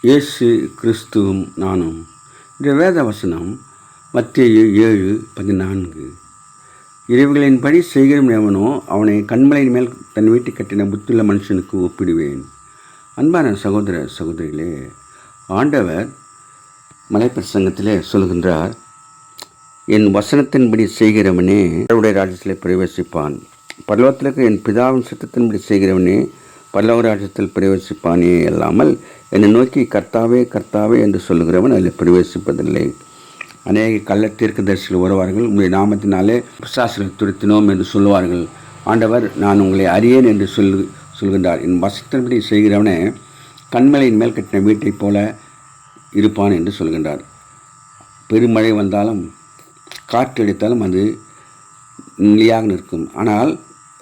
இயேசு கிறிஸ்துவும் நானும். இந்த வேத வசனம் மத்தேயு 7:14. இறைவுகளின்படி செய்கிறவன் எவனோ அவனை கண்மலையின் மேல் தன் வீட்டை கட்டின புத்தியுள்ள மனுஷனுக்கு ஒப்பிடுவேன். அன்பான சகோதர சகோதரிகளே, ஆண்டவர் மலைப்பிரசங்கத்திலே சொல்கின்றார், என் வசனத்தின்படி செய்கிறவனே அவருடைய ராஜ்யத்திலே பிரவேசிப்பான். பரலோகத்திற்கு என் பிதாவின் சித்தத்தின்படி செய்கிறவனே பரலோக ராஜ்யத்தில் பிரவேசிப்பானே அல்லாமல் என்னை நோக்கி கர்த்தாவே கர்த்தாவே என்று சொல்லுகிறவன் அதில் பிரவேசிப்பதில்லை. அநேக கள்ள தீர்க்கதரிசிகள் வருவார்கள், உங்களுடைய நாமத்தினாலே பிசாசுகளை துரத்தினோம் என்று சொல்லுவார்கள். ஆண்டவர் நான் உங்களை அறியேன் என்று சொல்கின்றார். என் வசனத்தின்படி செய்கிறவனே கண்மலையின் மேல் கட்டின வீட்டைப் போல இருப்பான் என்று சொல்கின்றார். பெருமழை வந்தாலும் காற்று அடித்தாலும் அது நிலையாக நிற்கும். ஆனால்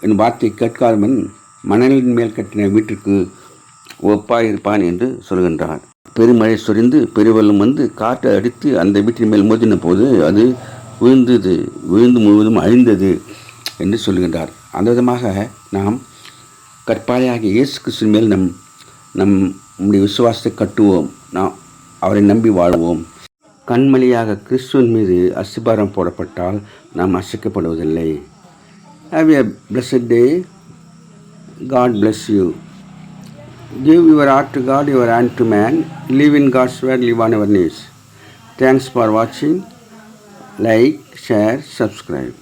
என் வார்த்தை கேட்காதவன் மணலின் மேல் கட்டின வீட்டிற்கு ஒப்பாயிருப்பான் என்று சொல்கின்றார். பெருமழை சொரிந்து பெருவெள்ளம் வந்து காற்று அடித்து அந்த வீட்டின் மேல் மோதின போது அது விழுந்து முழுவதும் அழிந்தது என்று சொல்கின்றார். அந்த விதமாக நாம் கற்பாறையாகிய இயேசு கிறிஸ்துவின் மேல் நம்முடைய விசுவாசத்தை கட்டுவோம். நாம் அவரை நம்பி வாழ்வோம். கண்மலையாக கிறிஸ்துவின் மீது அஸ்திபாரம் போடப்பட்டால் நாம் அசைக்கப்படுவதில்லை. Have a blessed day. God bless you. Give your heart to God, your hand to man. Live in God's word, live on your knees. Thanks for watching. Like, share, subscribe.